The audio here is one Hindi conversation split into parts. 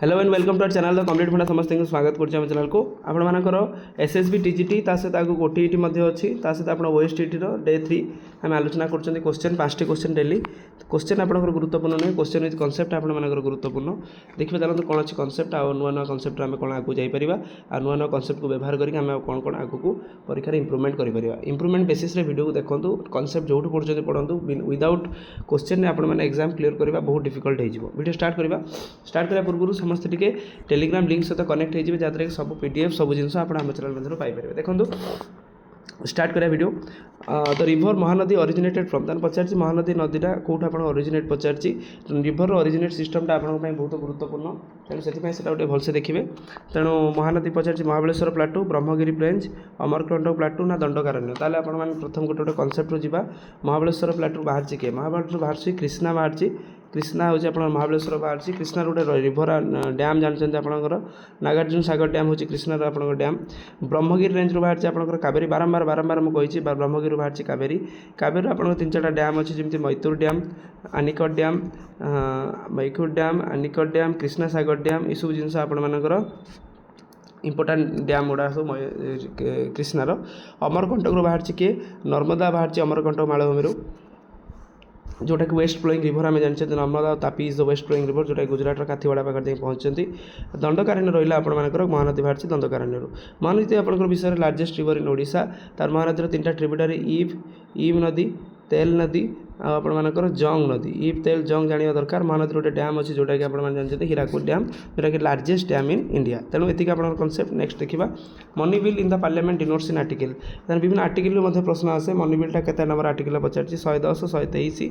Hello and welcome to our channel the complete funda समस्त स्वागत करछी हम चैनल को आपण मानकर एसएसबी टीजीटी ता सहित आगु ओटीईटी मध्ये अछि ता सहित आपण ओएसटीटी रो डे 3 हम आलोचना करछन क्वेश्चन 5टी क्वेश्चन डेली क्वेश्चन आपनकर गुरुत्वपूर्ण नै क्वेश्चन विथ कांसेप्ट आपण मानकर गुरुत्वपूर्ण देखिबे चलंतु कोन अछि कांसेप्ट आ नुवा नुवा कांसेप्ट हम कोन आगु जाई परिबा आ नुवा नुवा कांसेप्ट को व्यवहार करी हम कोन कोन आगु को परीक्षा रे इंप्रूवमेंट करि परिबा इंप्रूवमेंट बेसिस रे वीडियो को देखंतु कांसेप्ट जोठु पढछथि पढंतु विदाउट क्वेश्चन ने आपण माने एग्जाम क्लियर करबा बहुत डिफिकल्ट हे जिवो वीडियो स्टार्ट करिया पूर्व समस्त टिके टेलीग्राम लिंक सहित कनेक्ट हो जहाँ सब पीडीएफ सब जिन आप चैनल मध्य पाइपर देखो स्टार्ट करा video the river Mahanadi originated from तन पचार महानदी नदीटा कौट आप ओरिजिनेट पचार रिभर ओरिजिनेट सिस्टमटा आप बहुत गुरुत्वपूर्ण तेणु से गोटे भलसे देखिए तेणु महानदी पचार Mahabaleshwar plateau Brahmagiri range Amarkantak plateau ना दंडकारण्य ताले आपण माने प्रथम गोटे गोटे कनसेप्ट जा महाबलेश्वर प्लाटू बाहर किए महाबलेश्वर बाहर कृष्णा बाहर कृष्णा हूँ आप महाबलेश्वर बाहर कृष्णा गोटे रिभर डैम जानते आपंकर नागार्जुन सागर डैम हूँ कृष्णार आप डैम ब्रह्मगिरी रेंज रू बाहर आपंकर कावेरी बारंबार मुझे ब्रह्मगिरी बाहर कावेरी कावेरी आप 3-4 डैम अच्छी जमी मैतुर डैम आनिकट डैम मैखुर dam anicut dam Krishna Sagar dam ये सब जिन आपर इंपोर्टाट डैम गुड़ा सब कृष्णार अमरकंटक रू बाहर किए नर्मदा बाहर अमरकंटक मालभूमि जोटा कि वेस्ट फ्लोइंग रिभर आम जानते Narmada Tapi is the west flowing river जोटा गुजरात काथिवाड़ा पाखे जाए पहुँचती दंडकारण्य रहा आपर महानदी बाहर दंडकारण्य महानदी आप विषय लार्जेस्ट रिभर इन ओडिशा तार महानदी 3टा ट्रिब्यूटरी ईव नदी तेल नदी आपर जंग नदी ईव तेल जंग जाना दरकार महानदी गोटे डैम अच्छी जोटा कि आप जानते हीराकुद डैम जोटा कि लार्जेस्ट डैम इन इंडिया तेणु ये आप कनसेप्ट नेक्स्ट देखा money bill in the parliament denotes in article विभिन्न आर्टिकल प्रश्न आसे मनी बिलटा के नंबर आर्टिकल पचार 110 123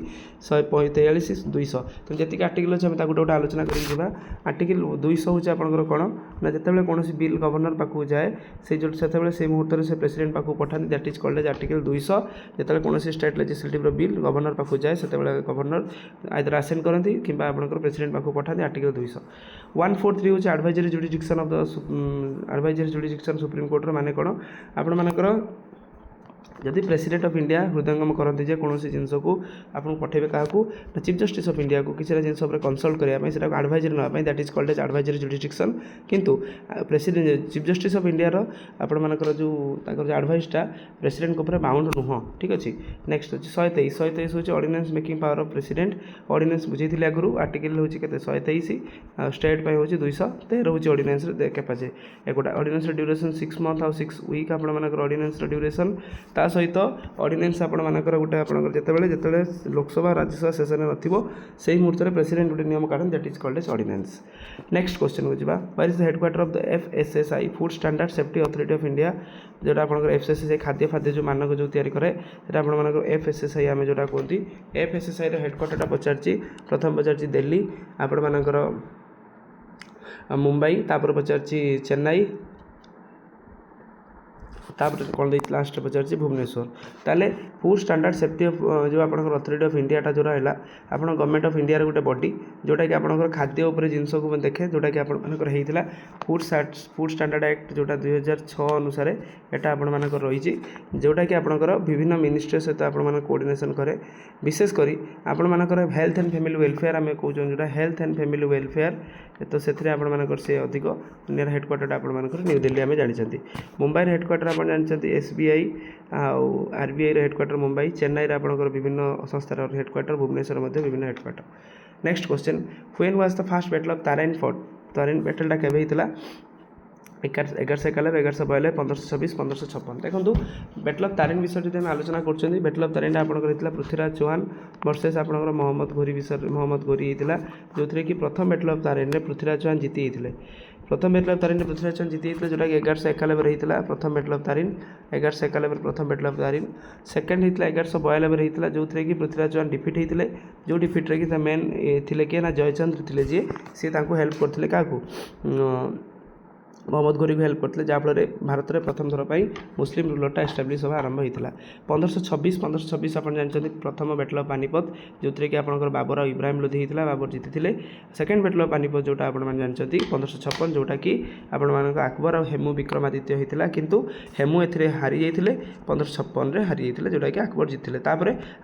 143 200 तो जी आर्टिकल अच्छे गोटे गोटे आलोचना कर आर्टिकल 200 हूँ आपंकर कौन ना जिते कौन बिल गवर्नर पाक जाए से मुहूर्त से प्रेसिडेंट पाक पठाती that is called as article 200 जिते कौन स्टेट लेजिस्लेटिव बिल गवर्नर पाक जाए से गवर्नर आइदर आसेंड करती कि प्रेसिडेंट पाक पठाती आर्टिकल 200 143 हूँ advisory jurisdiction of the advisory jurisdiction supreme कोर्टर माने कौन आपंकर जदि प्रेसिडेंट ऑफ इंडिया हृदयंगम करते जे कौन जिनस को आपको पठेबे क्या चीफ जस्टिस ऑफ इंडिया को किसी जिन कंसल्ट करने से एडवाइजरी नापी that is called as advisory jurisdiction किंतु president chief justice of India आपर जो एडवाइसटा प्रेसिडेंट को बाउंड नुह ठीक अच्छे नेक्स्ट अच्छे 123 हूँ ordinance making power of president ordinance बुझे आगु आर्टिकल हूँ के 123 स्टेट हूँ 213 हूँ ऑर्डिनेंस कैपाचे एगोटा ऑर्डिनेंस ड्यूरेशन 6 मंथ और 6 वीक आपर ऑर्डिनेंस ड्यूरेशन ता सहित ऑर्डिनेंस आपंकर गोटे आपते लोकसभा राज्यसभा सेशन नथिबो से मुहूर्त में प्रेसिडेंट गोटे नियम काढ़ that is called as ordinance next question को जावा where is the headquarter of the FSSAI food standard safety authority of India जोटा आपंकर एफएसएसआई खाद्य जो मानक जो तैयारी करे सेटा आपंकर एफएसएसआई आम जोटा कहते एफएसएसआई हेडक्वार्टर पचार प्रथम पचार दिल्ली आपंकर मुंबई तापर पचार चेन्नई तापर कौन लास्ट पचार भुवनेश्वर ताले फूड स्टैंडर्ड सेफ्टी ऑफ जो आप अथॉरिटी ऑफ इंडिया जो रहा आप गवर्नमेंट ऑफ इंडिया गोटे बॉडी जोटा कि आप खाद्य उपर जिनस को देखे जोटा कि आपंकर फूड स्टैंडर्ड एक्ट जोटा 2006 अनुसार यहाँ आपर रही जोटा कि आपंकर विभिन्न मिनिस्ट्री सहित आप कोऑर्डिनेशन करे विशेषकर आपर हेल्थ एंड फैमिली वेलफेयर आम कौन जोटा हेल्थ एंड फैमिली वेलफेयर तो से आपर से अधिक हेडक्वार्टर आपर न्यू दिल्ली आम जानते मुंबई हेडक्वार्टर आप जानते SBI RBI headquarter Mumbai Chennai आपंकर विभिन्न संस्थार हेडक्वार्टर भुवनेश्वर विभिन्न headquarter next question when was the first battle of Tarain fort Tarain बैटलटा केवे होता 1191 1192 1526 1556 देखो बैटल ऑफ तारिन विषय जो आलोचना कर बैटल ऑफ तारिन आपंकर पृथ्वीराज चौहान वर्सेस आपंकर मोहम्मद घोरी विषय मोहम्मद घोरी होता जो थे कि प्रथम बैटल ऑफ तारिन में पृथ्वीराज चौहान जीती होते प्रथम बैटल ऑफ तारिन में पृथ्वीराज चौहान जीती होते जोटा कि 1191 होता प्रथम बैटल ऑफ तारिन 1191 प्रथम बैटल ऑफ तारिन सेकेंड होता 1192 होता जो थे कि पृथ्वीराज चौहान डिफिट होते जो डिफिट कि मेन थे किए ना जयचंद्र थे जी सी हेल्प करते क्या मोहम्मद घोरी को हेल्प करते जहाँफल भारत में प्रथम थर पर मुस्लिम रूलरटा एस्टाब्लीश होगा आरंभ होता 1526 आप जानते प्रथम बैटल ऑफ पानीपत जो थी कि आपंकर बाबर और इब्राहिम लोधी होता बाबर जीति सेकेंड बैटल ऑफ पानीपत जोटा आप जानते 1556 जोटा कि आपण अकबर और हेमू विक्रमादित्य होता किंतु हेमू ए हारी जाते 1556 हारी जाते जोटा कि अकबर जीतते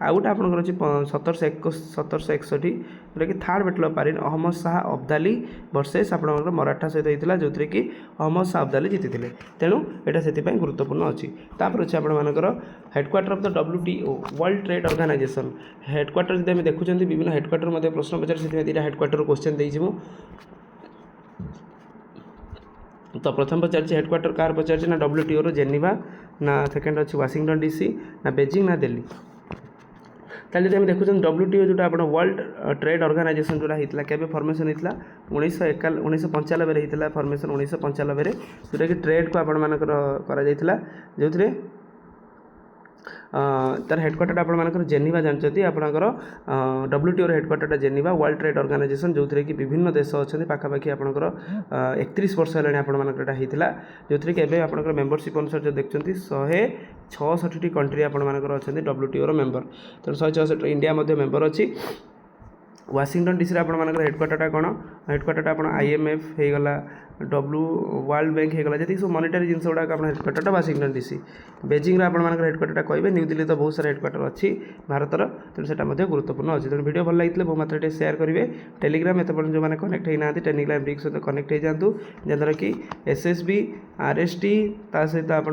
आउ गोटे आपंकर अच्छी 1761 जोटा कि थर्ड बैटल ऑफ पारिन अहमद शाह अब्दाली वर्सेस आपंकर मराठा सहित होता जो थी कि अहमद शाह अब्दाली जीति तेणु यहाँ से गुरुत्वपूर्ण अच्छी तापर अच्छे आपर headquarter of the WTO world trade organisation headquarter जब देखुं विभिन्न हेडक्वार्टर प्रश्न पचार से दुटा हेडक्वार्टर क्वेश्चन देती तो प्रथम पचार हेडक्वार्टर कार पचार ना WTO रो जेनेवा ना सेकेंड अच्छी वाशिंगटन DC ना बेजिंग ना दिल्ली ताले जब देखुं WTO जोटा आप वर्ल्ड ट्रेड ऑर्गेनाइजेशन जोटा होता केबे फॉर्मेशन होता 1995 होता फॉर्मेशन 1995 जोटा कि ट्रेड को आपंकर जो तार हेडक्वार्टर आपर जेनेवा जानते आपंकर WTO headquarter Geneva World trade Organization जो थी कि विभिन्न देश अच्छा पाखापाखि आपंकर 31 वर्ष है आपटा होता जो थी कि आपंकर मेम्बरशिप अनुसार जो देखते 166 कंट्री आपर अच्छा WTO मेम्बर तेणु 166 इंडिया मेम्बर अच्छी वाशिंगटन DC आपर हेडक्वार्टर कौन हेडक्वार्टर आप IMF होगला वर्ल्ड बैंक होगला जी सब मॉनिटरी जिन गुड़ाक हेडक्वार्टर वाशिंगटन DC बेजिंग आपर हेडक्वार्टर कहे न्यू दिल्ली तो बहुत सारा हेडक्वार्टर अच्छी भारतर तेणु से गुरुत्वपूर्ण अच्छी तेणु वीडियो भल लगी बहुत मात्रा शेयर करेंगे टेलीग्राम एत जो मैंने कनेक्ट होना टेलीग्राम लिंक सहित कनेक्ट हो जातु जहाँद्वारा कि SSB RST ता सहित आपर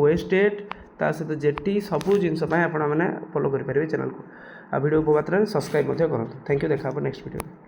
OSTET ता सहित JT सबू जिनस आप फॉलो करेंगे चैनल को आ वीडियो बहुत मात्रा सब्सक्राइब करूँ थैंक यू देखा नेक्स्ट वीडियो।